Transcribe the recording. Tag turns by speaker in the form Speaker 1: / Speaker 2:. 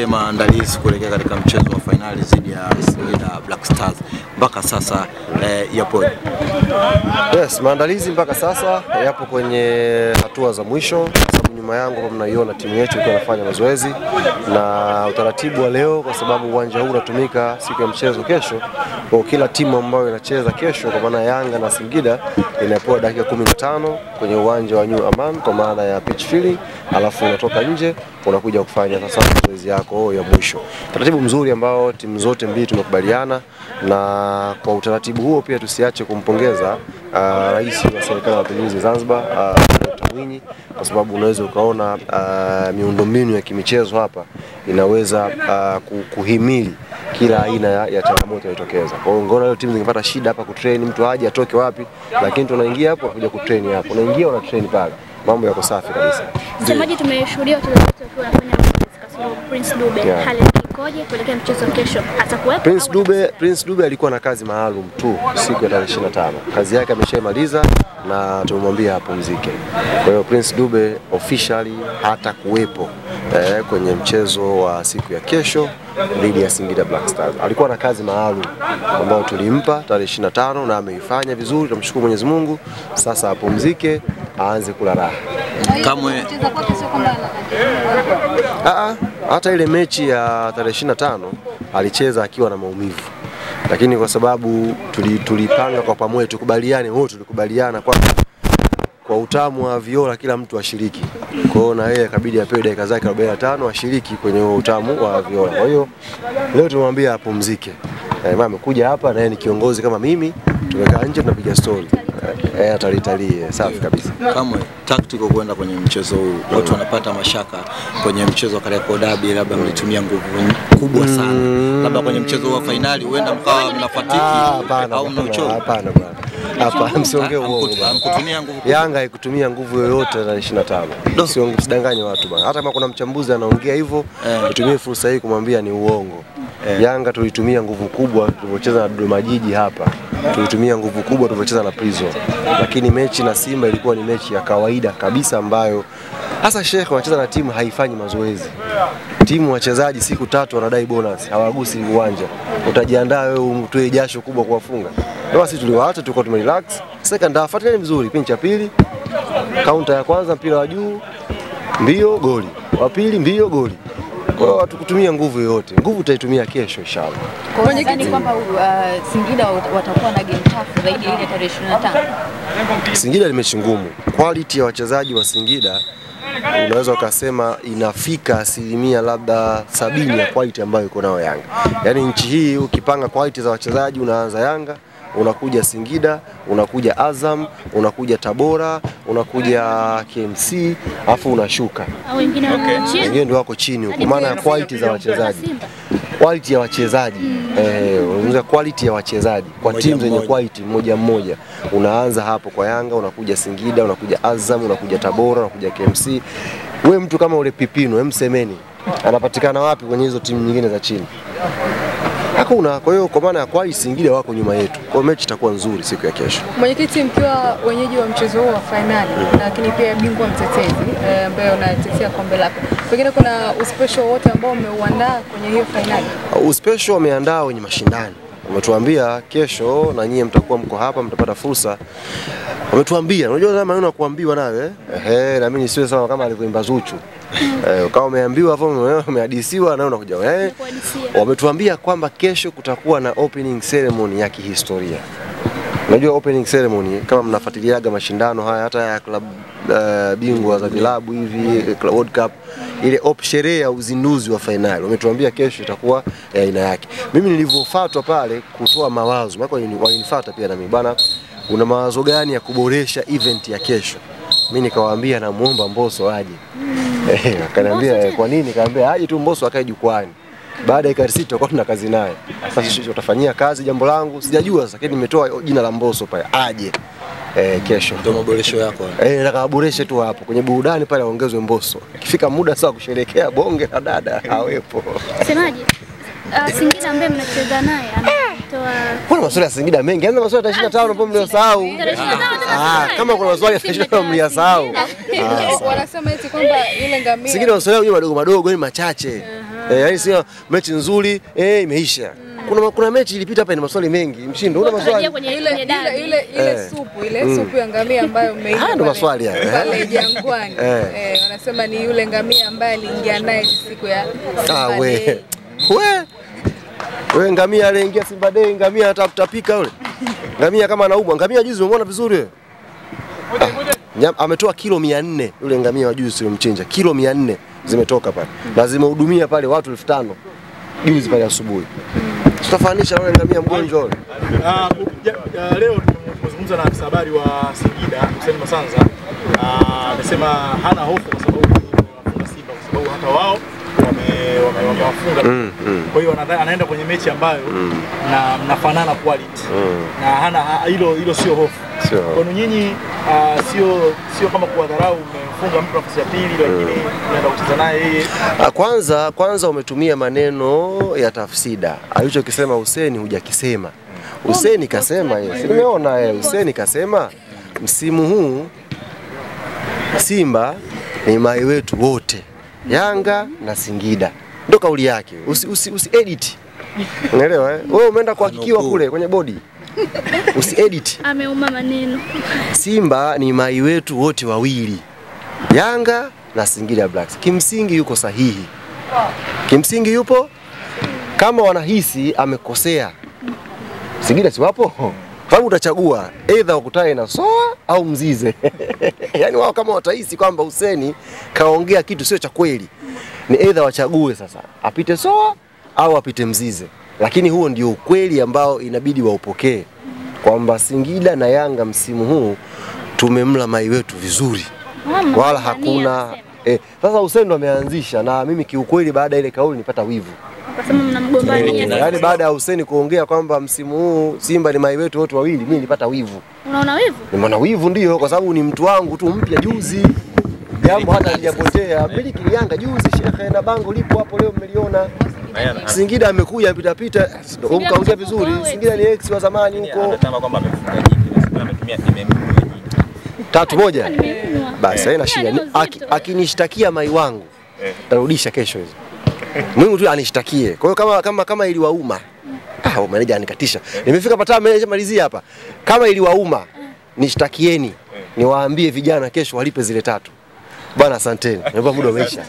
Speaker 1: Maandalizi kuelekea katika mchezo wa finali dhidi ya Singida Black Stars mpaka sasa yapo.
Speaker 2: Yes, maandalizi mpaka sasa yapo kwenye hatua za mwisho. Sababu nyuma yangu kama mnaiona timu yetu ikiwa inafanya mazoezi na utaratibu wa leo, kwa sababu uwanja huu unatumika siku ya mchezo kesho. Kwa kila timu ambayo inacheza kesho, kwa maana Yanga na Singida, inapewa dakika 15 kwenye uwanja wa New Aman kwa maana ya pitch filling, alafu unatoka nje unakuja kufanya sasa mazoezi yako ya mwisho. Taratibu mzuri ambao timu zote mbili tumekubaliana, na kwa utaratibu huo pia tusiache kumpongeza Rais wa Serikali ya Mapinduzi Zanzibar, Dr. Mwinyi, kwa sababu unaweza ukaona miundombinu ya kimichezo hapa inaweza kuhimili kila aina ya changamoto inayotokeza. Kwa hiyo ngona leo timu zingepata shida hapa kutrain, mtu aje atoke wapi, lakini tunaingia hapo kuja kutrain hapo. Unaingia una train pale. Mambo yako safi kabisa.
Speaker 3: Msemaji, tumeshuhudia wachezaji wakiwa wanafanya kasoro Prince Dube. Hali ikoje kuelekea mchezo kesho? Atakuwepo?
Speaker 2: Prince Dube alikuwa na kazi maalum tu siku ya tarehe 25. Kazi yake ameshaimaliza na tumemwambia apumzike. Kwa hiyo Prince Dube officially hatakuwepo kwenye mchezo wa siku ya kesho dhidi ya Singida Black Stars. Alikuwa na kazi maalum ambayo tulimpa tarehe 25 na ameifanya vizuri, tumshukuru Mwenyezi Mungu. Sasa apumzike, aanze kula raha.
Speaker 1: Kamwe
Speaker 2: hata ile mechi ya tarehe 25 alicheza akiwa na maumivu, lakini kwa sababu tulipanga kwa pamoja, tukubaliane wote, tulikubaliana kwa utamu wa viola kila mtu ashiriki. Kwa hiyo na yeye ikabidi apewe dakika zake 45 ashiriki kwenye utamu wa viola. Kwa hiyo leo tumemwambia apumzike. Mama amekuja hapa na yeye ni kiongozi kama mimi, tumekaa nje tunapiga story. Atalitalie safi kabisa.
Speaker 1: Kamwe tactical kwenda kwenye mchezo huu, watu wanapata mashaka kwenye mchezo wa Kariakoo Derby, labda mlitumia nguvu kubwa sana, labda kwenye mchezo wa finali huenda mkawa mnafatiki au mnachoka.
Speaker 2: Hapana bwana. Hapa msiongee uongo bwana.
Speaker 1: Kutumia nguvu.
Speaker 2: Yanga haikutumia nguvu yoyote na 25. Usidanganye watu bwana. Hata kama kuna mchambuzi anaongea hivyo, tutumie fursa hii kumwambia ni uongo. Yanga tulitumia nguvu kubwa tulipocheza na Dodoma Jiji hapa. Tulitumia nguvu kubwa tulipocheza na Prison. Lakini mechi na Simba ilikuwa ni mechi ya kawaida kabisa ambayo hasa Sheikh wanacheza na timu haifanyi mazoezi. Timu wachezaji siku 3 wanadai bonus, hawagusi uwanja. Utajiandaa wewe umtoe jasho kubwa kuwafunga. Ndio sisi tuliwaacha, tulikuwa tumerelax. Second half fuatilia vizuri, pinch ya pili, counter ya kwanza mpira wa juu, mbio goli. Wa pili mbio goli. Kwa hiyo hatukutumia nguvu yoyote. Nguvu tutaitumia kesho inshallah.
Speaker 4: Kwa hiyo nadhani kwamba Singida watakuwa na game tough zaidi ile tarehe 25.
Speaker 2: Singida ni mechi ngumu. Quality ya wachezaji wa Singida unaweza ukasema inafika 70% labda 70 ya quality ambayo iko nayo Yanga. Yaani nchi hii ukipanga quality za wachezaji, unaanza Yanga, unakuja Singida, unakuja Azam, unakuja Tabora, unakuja KMC, afu unashuka. Wengine ndio wako chini huko, maana ya quality za wachezaji. Quality ya wachezaji. Unaweza quality ya wachezaji kwa timu zenye quality mmoja. Unaanza hapo kwa Yanga, unakuja Singida, unakuja Azam, unakuja Tabora, unakuja KMC. Wewe mtu kama ule Pipino, Msemeni, anapatikana wapi kwenye hizo timu nyingine za chini? Hakuna. Kwa hiyo kwa maana ya quality Singida wako nyuma yetu. Kwa hiyo mechi itakuwa nzuri siku ya kesho.
Speaker 5: Mwenyekiti, mkiwa wenyeji wa mchezo huu wa finali, lakini pia bingwa mtetezi ambaye unatetea kombe lako, pengine kuna uspecial wote ambao umeuandaa kwenye hiyo finali?
Speaker 2: Uspecial wameandaa wenye mashindano. Wametuambia kesho na nyie mtakuwa mko hapa, mtapata fursa. Wametuambia, unajua kama maneno ya kuambiwa nawe, na mimi nisiwe sawa kama alivyoimba Zuchu. Kama umeambiwa hapo umehadisiwa na unakuja wametuambia kwamba kesho kutakuwa na opening ceremony ya kihistoria. Unajua opening ceremony kama mnafuatiliaga mashindano haya hata ya club bingwa za vilabu hivi, World Cup, ile sherehe ya uzinduzi wa finali. Wametuambia kesho itakuwa aina yake. Mimi nilivyofuatwa pale kutoa mawazo, maana walinifuata pia na mimi bwana, una mawazo gani ya kuboresha event ya kesho? Mimi nikawaambia namuomba Mbosso aje. Akaniambia kwa nini? Kaambia aje tu Mbosso akae jukwani. Baada ya kazi tutakuwa tuna kazi naye. Sasa tutafanyia kazi jambo langu. Sijajua sasa, lakini nimetoa jina la Mbosso pale. Aje kesho.
Speaker 1: Ndio maboresho yako.
Speaker 2: Nakaboreshe tu hapo. Kwenye burudani pale ongezwe Mbosso. Ikifika muda sasa kusherehekea bonge la dada hawepo.
Speaker 3: Msemaji, Singida ambaye mnacheza naye
Speaker 2: kuna maswali ya Singida mengi. Anza maswali ya 25 hapo mliosahau. Kama kuna maswali ya 25 mliosahau.
Speaker 5: Wanasema eti kwamba yule ngamia
Speaker 2: Singida maswali madogo madogo ni machache. Yaani sio mechi nzuri, imeisha. Kuna mechi ilipita hapa ina maswali mengi. Mshindo una maswali.
Speaker 5: Ile supu ya ngamia ambayo mmeiona.
Speaker 2: Ndio maswali haya.
Speaker 5: Pale Jangwani. Wanasema ni yule ngamia ambaye aliingia naye siku ya Simba Day.
Speaker 2: Wewe ngamia aliingia Simba Day, ngamia atakutapika yule. Ngamia kama anaumwa, ngamia juzi umeona vizuri wewe. Ametoa kilo 400 yule ngamia wa juzi sio mchinja. Kilo 400 zimetoka pale. Na zimehudumia pale watu 5000 juzi pale asubuhi. Tutafanisha yule ngamia mgonjwa yule.
Speaker 6: Leo tumezungumza na afisa habari wa Singida, Hussein Masanza. Amesema hana hofu kwa sababu wamefunga Simba kwa sababu hata wao wamewafunga. Kwa hiyo anaenda kwenye mechi ambayo na mnafanana quality. Na hana hilo sio hofu. Kwa nyinyi sio kama kuwadharau, umefunga mtu nafasi ya pili lakini unaenda kucheza naye yeye.
Speaker 2: Kwanza umetumia maneno ya tafsida. Alichokisema Hussein hujakisema. Hussein kasema yeye. Nimeona yeye Hussein kasema msimu huu Simba ni mai wetu wote. Yanga na Singida. Ndio kauli yake. Usi edit. Unaelewa Wewe umeenda kuhakikiwa kule kwenye bodi. Usi edit.
Speaker 3: Ameuma maneno.
Speaker 2: Simba ni mai wetu wote wawili. Yanga na Singida Blacks. Kimsingi yuko sahihi. Kimsingi yupo kama wanahisi amekosea. Singida si wapo? Sababu utachagua either ukutae na Soa au Mzize. Yaani wao kama watahisi kwamba Hussein kaongea kitu sio cha kweli, ni either wachague sasa apite Soa au apite Mzize. Lakini huo ndio ukweli ambao inabidi waupokee kwamba Singida na Yanga msimu huu tumemla mai wetu vizuri. Wala hakuna sasa Hussein ndo ameanzisha na mimi kiukweli baada ile kauli nipata wivu.
Speaker 3: Akasema mnamgombania.
Speaker 2: Yaani baada ya Hussein kuongea kwamba msimu huu Simba ni mai wetu wote wawili, mimi nilipata wivu.
Speaker 3: Unaona wivu?
Speaker 2: Nimeona wivu ndio kwa sababu ni mtu wangu tu mpya juzi. Jambo hata halijapotea. Miliki Yanga juzi shekhe na bango lipo hapo leo mmeliona. Singida amekuja pita. Ukaongea vizuri. Singida ni ex wa zamani huko.
Speaker 7: Anasema kwamba amefunga jiki na ametumia timu
Speaker 2: 3-1. Basi haina shida. Akinishtakia mai wangu tarudisha kesho hizo. Mungu tu anishtakie. Kwa hiyo kama iliwauma. Meneja anikatisha. Nimefika pata meneja malizia hapa. Kama iliwauma nishtakieni. Niwaambie vijana kesho walipe zile 3. Bwana asanteni. Naomba muda umeisha.